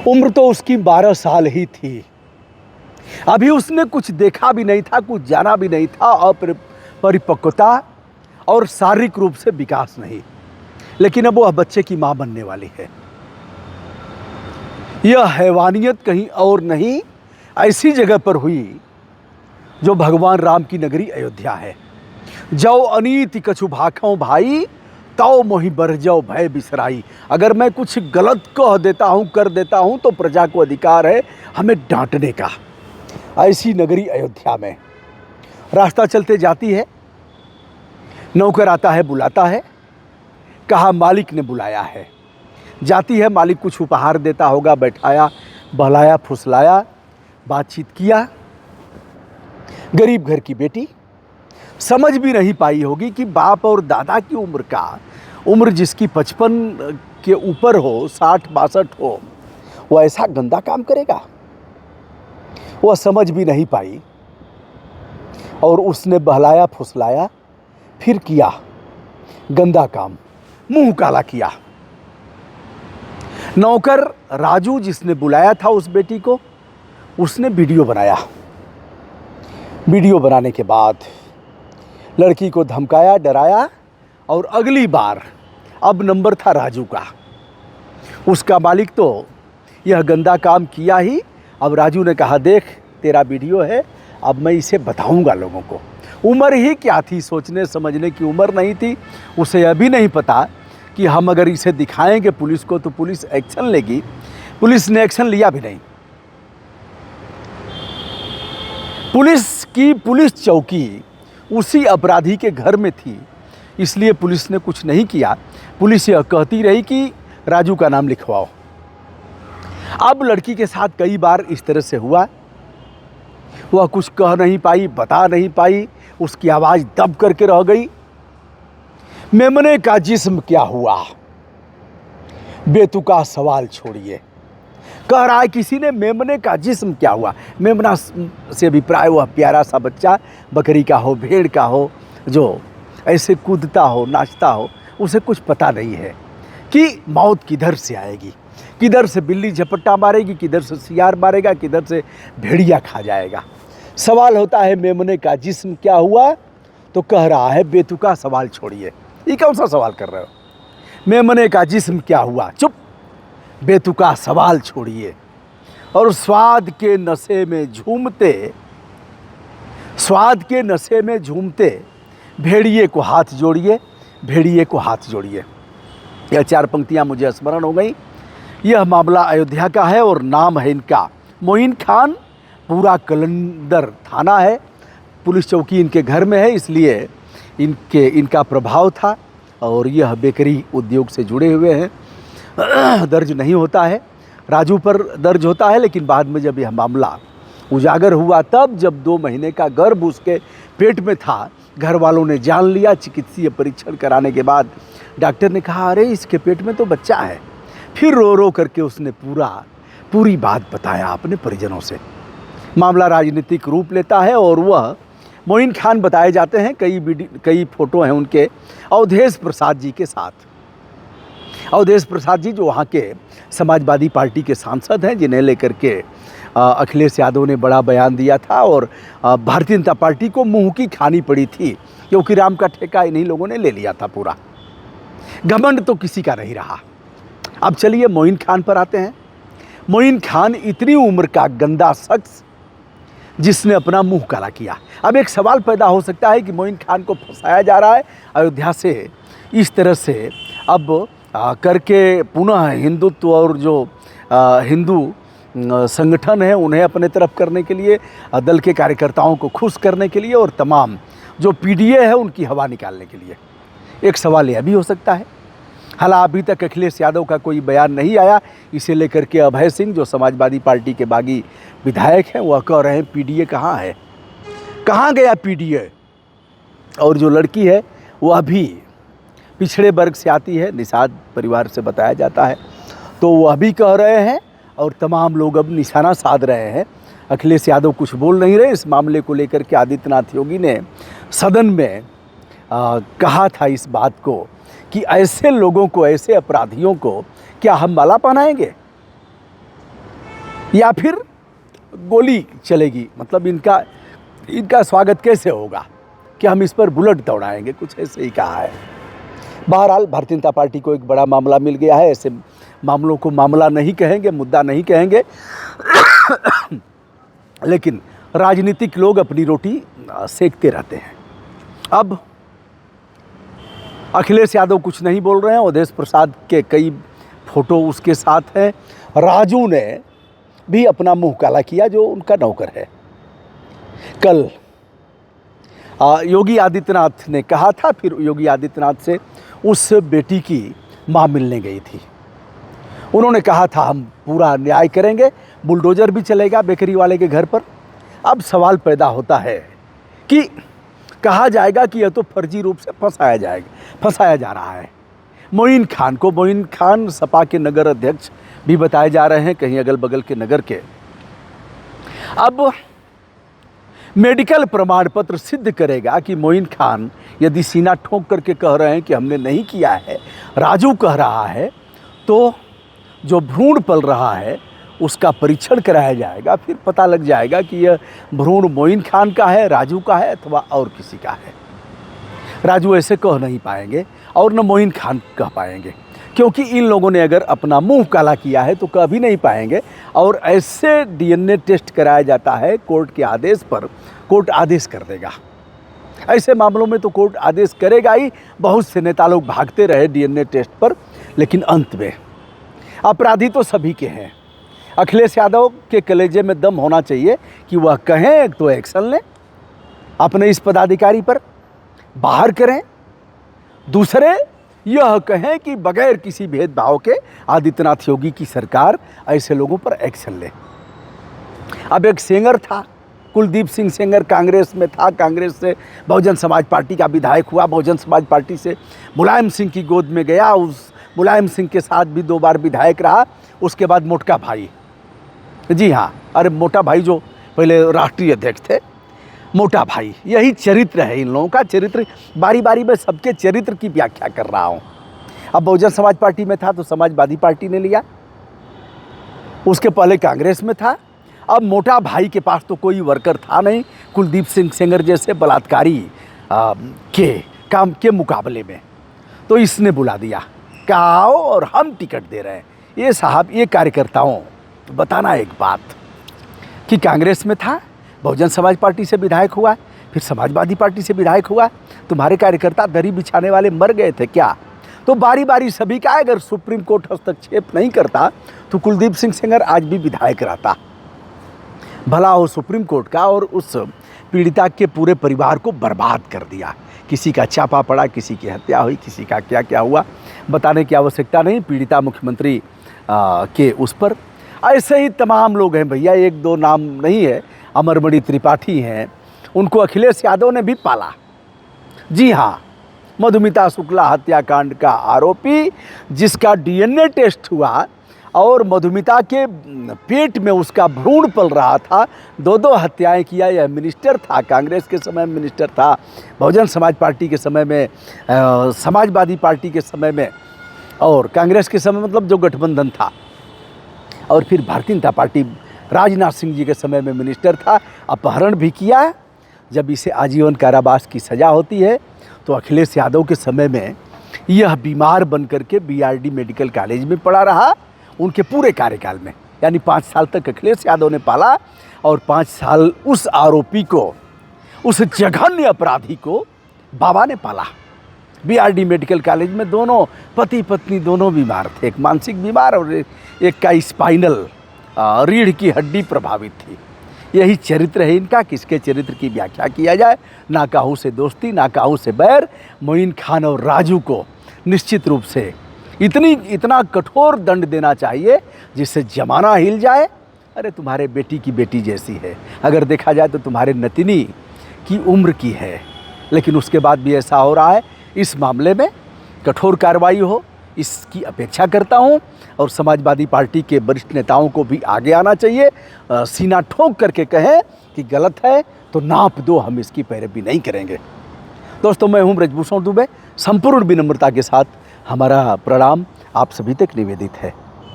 उम्र तो उसकी 12 साल ही थी। अभी उसने कुछ देखा भी नहीं था, कुछ जाना भी नहीं था, अपरिपक्वता और शारीरिक रूप से विकास नहीं। लेकिन अब वह बच्चे की मां बनने वाली है। यह हैवानियत कहीं और नहीं, ऐसी जगह पर हुई जो भगवान राम की नगरी अयोध्या है। जो अनीति कछु भाखों भाई, तौ मोहि बढ़ जाओ भय बिसराई। अगर मैं कुछ गलत कह देता हूं, कर देता हूं, तो प्रजा को अधिकार है हमें डांटने का। ऐसी नगरी अयोध्या में रास्ता चलते जाती है, नौकर आता है, बुलाता है, कहा मालिक ने बुलाया है। जाती है, मालिक कुछ उपहार देता होगा, बैठाया, बहलाया, फुसलाया, बातचीत किया। गरीब घर की बेटी समझ भी नहीं पाई होगी कि बाप और दादा की उम्र जिसकी 55 के ऊपर हो, 60-62 हो, वो ऐसा गंदा काम करेगा। वह समझ भी नहीं पाई और उसने बहलाया, फुसलाया, फिर किया गंदा काम, मुंह काला किया। नौकर राजू जिसने बुलाया था उस बेटी को, उसने वीडियो बनाया। वीडियो बनाने के बाद लड़की को धमकाया, डराया, और अगली बार अब नंबर था राजू का। उसका मालिक तो यह गंदा काम किया ही। अब राजू ने कहा, देख तेरा वीडियो है, अब मैं इसे बताऊंगा लोगों को। उम्र ही क्या थी, सोचने समझने की उम्र नहीं थी। उसे अभी नहीं पता कि हम अगर इसे दिखाएंगे पुलिस को तो पुलिस एक्शन लेगी। पुलिस ने एक्शन लिया भी नहीं। पुलिस चौकी उसी अपराधी के घर में थी, इसलिए पुलिस ने कुछ नहीं किया। पुलिस यह कहती रही कि राजू का नाम लिखवाओ। अब लड़की के साथ कई बार इस तरह से हुआ। वह कुछ कह नहीं पाई, बता नहीं पाई, उसकी आवाज़ दब करके रह गई। मेमने का जिस्म क्या हुआ, बेतुका सवाल छोड़िए। कह रहा है किसी ने, मेमने का जिस्म क्या हुआ। मेमना से अभिप्राय वह प्यारा सा बच्चा, बकरी का हो, भेड़ का हो, जो ऐसे कूदता हो, नाचता हो। उसे कुछ पता नहीं है कि मौत किधर से आएगी, किधर से बिल्ली झपट्टा मारेगी, किधर से सियार मारेगा, किधर से भेड़िया खा जाएगा। सवाल होता है मेमने का जिस्म क्या हुआ, तो कह रहा है बेतुका सवाल छोड़िए। ये कौन सा सवाल कर रहे हो? मेमने का जिस्म क्या हुआ, चुप, बेतुका सवाल छोड़िए। और स्वाद के नशे में झूमते भेड़िए को हाथ जोड़िए, भेड़िए को हाथ जोड़िए। यह 4 पंक्तियां मुझे स्मरण हो गई। यह मामला अयोध्या का है और नाम है इनका मोइन खान। पूरा कलंदर थाना है, पुलिस चौकी इनके घर में है, इसलिए इनका प्रभाव था। और यह बेकरी उद्योग से जुड़े हुए हैं। दर्ज नहीं होता है, राजू पर दर्ज होता है, लेकिन बाद में जब यह मामला उजागर हुआ, तब जब 2 महीने का गर्भ उसके पेट में था, घर वालों ने जान लिया। चिकित्सीय परीक्षण कराने के बाद डॉक्टर ने कहा, अरे इसके पेट में तो बच्चा है। फिर रो रो करके उसने पूरी बात बताया अपने परिजनों से। मामला राजनीतिक रूप लेता है और वह मोइन खान बताए जाते हैं। कई फोटो हैं उनके अवधेश प्रसाद जी के साथ। अवधेश प्रसाद जी जो वहाँ के समाजवादी पार्टी के सांसद हैं, जिन्हें लेकर के अखिलेश यादव ने बड़ा बयान दिया था और भारतीय जनता पार्टी को मुंह की खानी पड़ी थी, क्योंकि राम का ठेका इन्हीं लोगों ने ले लिया था पूरा। घमंड तो किसी का नहीं रहा। अब चलिए मोइन खान पर आते हैं। मोइन खान इतनी उम्र का गंदा शख्स जिसने अपना मुंह काला किया। अब एक सवाल पैदा हो सकता है कि मोइन खान को फंसाया जा रहा है अयोध्या से इस तरह से, अब करके पुनः हिंदुत्व और जो हिंदू संगठन है उन्हें अपने तरफ करने के लिए, दल के कार्यकर्ताओं को खुश करने के लिए और तमाम जो पीडीए है उनकी हवा निकालने के लिए। एक सवाल यह भी हो सकता है। हालांकि अभी तक अखिलेश यादव का कोई बयान नहीं आया। इसे लेकर के अभय सिंह जो समाजवादी पार्टी के बागी विधायक हैं, वह कह रहे हैं पीडीए कहाँ है, कहाँ गया पीडीए। और जो लड़की है वह भी पिछड़े वर्ग से आती है, निषाद परिवार से बताया जाता है, तो वह भी कह रहे हैं और तमाम लोग अब निशाना साध रहे हैं। अखिलेश यादव कुछ बोल नहीं रहे। इस मामले को लेकर के आदित्यनाथ योगी ने सदन में कहा था इस बात को कि ऐसे लोगों को, ऐसे अपराधियों को क्या हम माला पहनाएंगे? या फिर गोली चलेगी, मतलब इनका स्वागत कैसे होगा कि हम इस पर बुलेट दौड़ाएंगे, कुछ ऐसे ही कहा है। बहरहाल भारतीय जनता पार्टी को एक बड़ा मामला मिल गया है। ऐसे मामलों को मामला नहीं कहेंगे, मुद्दा नहीं कहेंगे लेकिन राजनीतिक लोग अपनी रोटी सेकते रहते हैं। अब अखिलेश यादव कुछ नहीं बोल रहे हैं, अवधेश प्रसाद के कई फोटो उसके साथ हैं। राजू ने भी अपना मुंह काला किया, जो उनका नौकर है। कल योगी आदित्यनाथ ने कहा था, फिर योगी आदित्यनाथ से उस बेटी की मां मिलने गई थी। उन्होंने कहा था हम पूरा न्याय करेंगे, बुलडोजर भी चलेगा बेकरी वाले के घर पर। अब सवाल पैदा होता है कि कहा जाएगा कि यह तो फर्जी रूप से फंसाया जा रहा है मोइन खान को। मोइन खान सपा के नगर अध्यक्ष भी बताए जा रहे हैं, कहीं अगल बगल के नगर के। अब मेडिकल प्रमाण पत्र सिद्ध करेगा कि मोइन खान यदि सीना ठोक करके कह रहे हैं कि हमने नहीं किया है, राजू कह रहा है, तो जो भ्रूण पल रहा है उसका परीक्षण कराया जाएगा। फिर पता लग जाएगा कि यह भ्रूण मोइन खान का है, राजू का है अथवा और किसी का है। राजू ऐसे कह नहीं पाएंगे और न मोइन खान कह पाएंगे, क्योंकि इन लोगों ने अगर अपना मुंह काला किया है तो कह भी नहीं पाएंगे। और ऐसे डीएनए टेस्ट कराया जाता है कोर्ट के आदेश पर, कोर्ट आदेश कर देगा। ऐसे मामलों में तो कोर्ट आदेश करेगा ही। बहुत से नेता लोग भागते रहे डीएनए टेस्ट पर, लेकिन अंत में अपराधी तो सभी के हैं। अखिलेश यादव के कलेजे में दम होना चाहिए कि वह कहें, एक तो एक्शन लें अपने इस पदाधिकारी पर, बाहर करें। दूसरे यह कहें कि बगैर किसी भेदभाव के आदित्यनाथ योगी की सरकार ऐसे लोगों पर एक्शन ले। अब एक सेंगर था, कुलदीप सिंह सेंगर, कांग्रेस में था, कांग्रेस से बहुजन समाज पार्टी का विधायक हुआ, बहुजन समाज पार्टी से मुलायम सिंह की गोद में गया, उस मुलायम सिंह के साथ भी 2 बार विधायक रहा। उसके बाद मोटका भाई, जी हाँ, अरे मोटा भाई जो पहले राष्ट्रीय अध्यक्ष थे, मोटा भाई, यही चरित्र है इन लोगों का। चरित्र बारी बारी में सबके चरित्र की व्याख्या कर रहा हूँ। अब बहुजन समाज पार्टी में था तो समाजवादी पार्टी ने लिया, उसके पहले कांग्रेस में था। अब मोटा भाई के पास तो कोई वर्कर था नहीं कुलदीप सिंह सेंगर जैसे बलात्कारी के काम के मुकाबले में, तो इसने बुला दिया, कहा आओ और हम टिकट दे रहे हैं। ये साहब, ये कार्यकर्ताओं बताना एक बात कि कांग्रेस में था, बहुजन समाज पार्टी से विधायक हुआ, फिर समाजवादी पार्टी से विधायक हुआ। तुम्हारे कार्यकर्ता दरी बिछाने वाले मर गए थे क्या? तो बारी बारी सभी का, अगर सुप्रीम कोर्ट हस्तक्षेप नहीं करता तो कुलदीप सिंह सेंगर आज भी विधायक रहता। भला हो सुप्रीम कोर्ट का, और उस पीड़िता के पूरे परिवार को बर्बाद कर दिया। किसी का छापा पड़ा, किसी की हत्या हुई, किसी का क्या क्या हुआ, बताने की आवश्यकता नहीं। पीड़िता मुख्यमंत्री के उस पर ऐसे ही तमाम लोग हैं भैया, 1-2 नाम नहीं है। अमरमणि त्रिपाठी हैं, उनको अखिलेश यादव ने भी पाला। जी हाँ, मधुमिता शुक्ला हत्याकांड का आरोपी, जिसका डीएनए टेस्ट हुआ और मधुमिता के पेट में उसका भ्रूण पल रहा था। 2 हत्याएं किया। यह मिनिस्टर था, कांग्रेस के समय में मिनिस्टर था, बहुजन समाज पार्टी के समय में, समाजवादी पार्टी के समय में, और कांग्रेस के समय मतलब जो गठबंधन था, और फिर भारतीय जनता पार्टी राजनाथ सिंह जी के समय में मिनिस्टर था। अपहरण भी किया। जब इसे आजीवन कारावास की सज़ा होती है तो अखिलेश यादव के समय में यह बीमार बन करके बीआरडी मेडिकल कॉलेज में पड़ा रहा उनके पूरे कार्यकाल में। यानी 5 साल तक अखिलेश यादव ने पाला, और 5 साल उस आरोपी को, उस जघन्य अपराधी को बाबा ने पाला। बीआरडी मेडिकल कॉलेज में दोनों पति पत्नी दोनों बीमार थे, एक मानसिक बीमार और एक का स्पाइनल रीढ़ की हड्डी प्रभावित थी। यही चरित्र है इनका। किसके चरित्र की व्याख्या किया जाए, ना काहू से दोस्ती, ना काहू से बैर। मोइन खान और राजू को निश्चित रूप से इतना कठोर दंड देना चाहिए जिससे जमाना हिल जाए। अरे तुम्हारे बेटी की बेटी जैसी है, अगर देखा जाए तो तुम्हारे नतिनी की उम्र की है, लेकिन उसके बाद भी ऐसा हो रहा है। इस मामले में कठोर कार्रवाई हो, इसकी अपेक्षा करता हूं। और समाजवादी पार्टी के वरिष्ठ नेताओं को भी आगे आना चाहिए, सीना ठोक करके कहें कि गलत है तो नाप दो, हम इसकी पैरवी नहीं करेंगे। दोस्तों, मैं हूं ब्रजभूषण दुबे। संपूर्ण विनम्रता के साथ हमारा प्रणाम आप सभी तक निवेदित है।